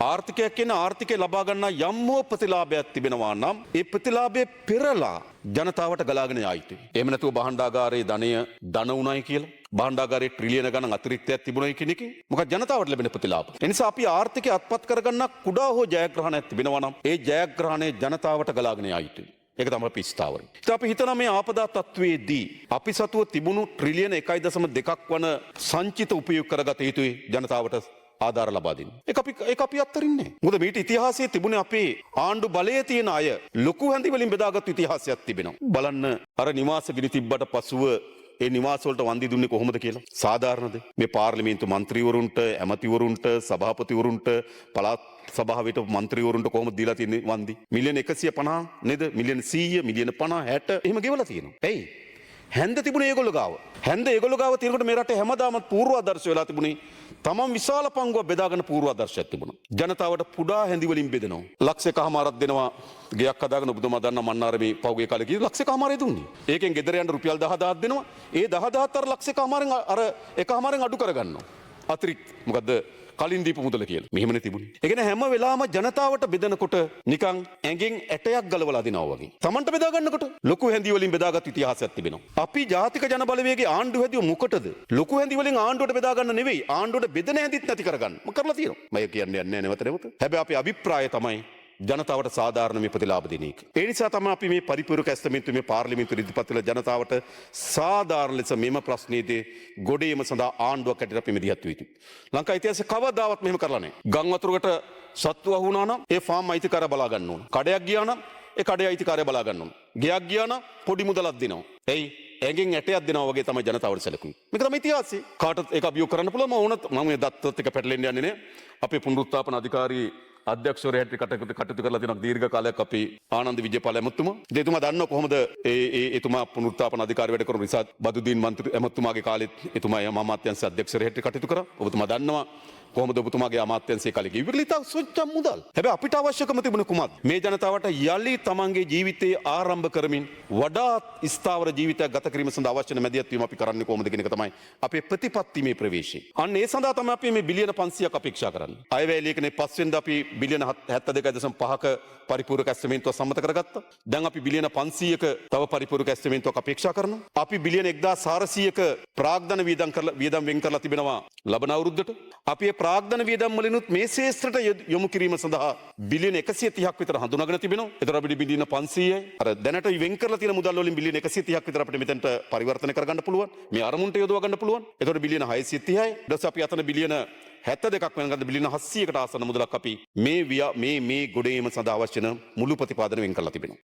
ආර්ථිකයක් කියන ආර්ථිකය ලබා ගන්න යම් හෝ ප්‍රතිලාභයක් තිබෙනවා නම් ඒ ප්‍රතිලාභය පෙරලා ජනතාවට ගලාගෙන යා යුතුයි. එහෙම නැතුව භාණ්ඩාගාරයේ ධනය ධන උණයි කියලා භාණ්ඩාගාරයේ ට්‍රිලියන ගණන් අතිරික්තයක් තිබුණයි කියන එකේ මොකද ජනතාවට ලැබෙන ප්‍රතිලාභ. ඒ නිසා අපි ආර්ථිකය අත්පත් කරගන්න කුඩා හෝ ජයග්‍රහණයක් තිබෙනවා නම් ඒ ජයග්‍රහණය ජනතාවට ගලාගෙන යා යුතුයි. ඒක තමයි අපි ස්ථාවරයි. ඉතින් අපි හිතනවා මේ ආපදා තත්වයේදී අපි සතුව තිබුණු ට්‍රිලියන 1.2ක් වන සංචිත උපයෝග කරගත යුතුයි ජනතාවට ආධාර ලබා දෙන්න. ඒක අපි අත්තරින්නේ. මොකද මේට ඉතිහාසයේ තිබුණේ අපේ ආණ්ඩු බලයේ තියෙන අය ලොකු හැඳි වලින් බෙදාගත්තු ඉතිහාසයක් තිබෙනවා. බලන්න අර නිවාස ගිනි තිබ්බට පසුව ඒ නිවාස වලට වන්දි දුන්නේ කොහොමද කියලා. සාධාරණද? මේ පාර්ලිමේන්තු මන්ත්‍රීවරුන්ට, ඇමතිවරුන්ට, සභාපතිවරුන්ට, පළාත් සභාවට මන්ත්‍රීවරුන්ට කොහොමද දීලා තියෙන්නේ වන්දි? මිලියන 150 නේද? මිලියන 100, මිලියන 50, 60 එහෙම ගෙවලා තියෙනවා. එයි හැන්ද තිබුණේ ඒගොල්ලෝ ගාව. හැන්ද ඒගොල්ලෝ ගාව තියෙනකොට මේ රටේ හැමදාම පූර්වාදර්ශ වෙලා තිබුණේ තමන් විශාල පංගුවක් බෙදාගෙන පූර්වාදර්ශයක් තිබුණා. ජනතාවට පුඩා හැඳි වලින් බෙදෙනවා. ලක්ෂයකමාරක් දෙනවා ගෙයක් හදාගෙන ඔබතුමා දන්නා මන්නාරමේ පහුගිය කාලේ කීයද ලක්ෂයකමාරේ දුන්නේ. ඒකෙන් ගෙදර යන්න රුපියල් 10000ක් දෙනවා. ඒ 10000ත් අර ලක්ෂයකමාරෙන් අර එකමාරෙන් අඩු කරගන්නවා. අතිරික්ත මොකද්ද කලින් දීපු මුදල කියලා. මෙහෙමනේ තිබුණේ. ඒ කියන්නේ හැම වෙලාවම ජනතාවට බෙදනකොට නිකන් ඇඟෙන් ඇටයක් ගලවලා දිනවා වගේ. Tamanට බෙදා ගන්නකොට ලොකු හැඳි වලින් බෙදාගත් ඉතිහාසයක් තිබෙනවා. අපි ජාතික ජන බලවේගයේ ආණ්ඩුව හැදුව මොකටද? ලොකු හැඳි වලින් ආණ්ඩුවට බෙදා ගන්න නෙවෙයි. ආණ්ඩුවට බෙදෙන හැඳිත් නැති කරගන්න. මම කරලා තියෙනවා. මම කියන්නේ නැහැ නැවත නැවත. හැබැයි අපේ අභිප්‍රාය තමයි ජනතාවට සාධාරණ මේ ප්‍රතිලාභ දෙන එක. ඒ නිසා තමයි අපි මේ පරිපූර්ණ ඇස්තමේන්තු මේ පාර්ලිමේන්තු ඉදිරිපත් කළ ජනතාවට සාධාරණ ලෙස මෙම ප්‍රශ්නයේදී ගොඩේම සඳහා ආණ්ඩුවක් ඇටියට අපි මෙදිහත් වෙ යුතුයි. ලංකා ඉතිහාසයේ කවදාවත් මෙහෙම කරලා නැහැ. ගම් වතුරකට සත්තු අහු වුණා නම් ඒ ෆාම් අයිතිකාරය බලා ගන්න ඕන. කඩයක් ගියා නම් ඒ කඩේ අයිතිකාරය බලා ගන්න ඕන. ගෙයක් ගියා නම් පොඩි මුදලක් දෙනවා. එයි ඇඟෙන් ඇටයක් දෙනවා වගේ තමයි ජනතාවට සැලකුවේ. මේක තමයි ඉතිහාසය. කාටත් ඒක අභියෝග කරන්න පුළුවන්. මම මේ දත්තත් එක පැටලෙන්න යන්නේ නැහැ. අපේ පුනරුත්ථාපන අධිකාරී අධ්‍යක්ෂවරයාට කටයුතු කරලා තියෙනවා දීර්ඝ කාලයක් අපි ආනන්ද විජේපාල ඇමතුමා. එතුමා දන්නවා කොහොමද එතුමා පුනරුත්ථාපන අධිකාරී වැඩ කරන රිසාත් බදුදීන් මන්ත්‍රී ඇමතුමාගේ කාලෙත් එතුමා අමාත්‍යාංශ අධ්‍යක්ෂවරයාට කටයුතු කරා. ඔබතුමා දන්නවා කොහොමද ඔබතුමාගේ අමාත්‍යාංශයේ කාලේ ඉවරලි තා සොච්චම් මුදල්. හැබැයි අපිට අවශ්‍යකම තිබුණේ කුමක්ද? මේ ජනතාවට යලි තමන්ගේ ජීවිතේ ආරම්භ කරමින් වඩාත් ස්ථාවර ජීවිතයක් ගත කිරීම සඳහා අවශ්‍ය වෙන මැදිහත් වීම අපි කරන්නේ කොහොමද කියන එක තමයි අපේ ප්‍රතිපත්ති මේ ප්‍රවේශය. අන්න ඒ සඳහා තමයි අපි මේ බිලියන 500ක් අපේක්ෂා කරන්නේ. අයවැය ලේඛනයේ 5 වෙනිදා අපි බිලියන 72.5ක පරිපූර්ණ ඇස්තමේන්තුවක් සම්මත කරගත්තා. දැන් අපි බිලියන 500ක තව පරිපූර්ණ ඇස්තමේන්තුවක් අපේක්ෂා කරනවා. අපි බිලියන 1400ක ප්‍රාග්ධන වියදම් වෙන් කරලා තිබෙනවා ලබන අවුරුද්දට. අපි ප්‍රාග්ධන වියදම් වලිනුත් මේ ශේෂ්ත්‍රයට යොමු කිරීම සඳහා බිලියන 130ක් විතර හඳුනාගෙන තිබෙනවා. ඒතර අපිට බිලියන 500යි අර දැනට වෙන් කරලා තියෙන මුදල් වලින් බිලියන 130ක් විතර අපිට මෙතනට පරිවර්තන කරගන්න පුළුවන්. මේ අරමුණට යොදවා ගන්න පුළුවන්. ඒතර බිලියන 630යි. ඊට පස්සේ අපි අතන බිලියන 72ක් වෙනකන් බිලියන 700කට ආසන්න මුදලක් අපි මේ ගොඩේම සඳහා අවශ්‍ය වෙන මුළු ප්‍රතිපාදන වෙන් කරලා තිබෙනවා.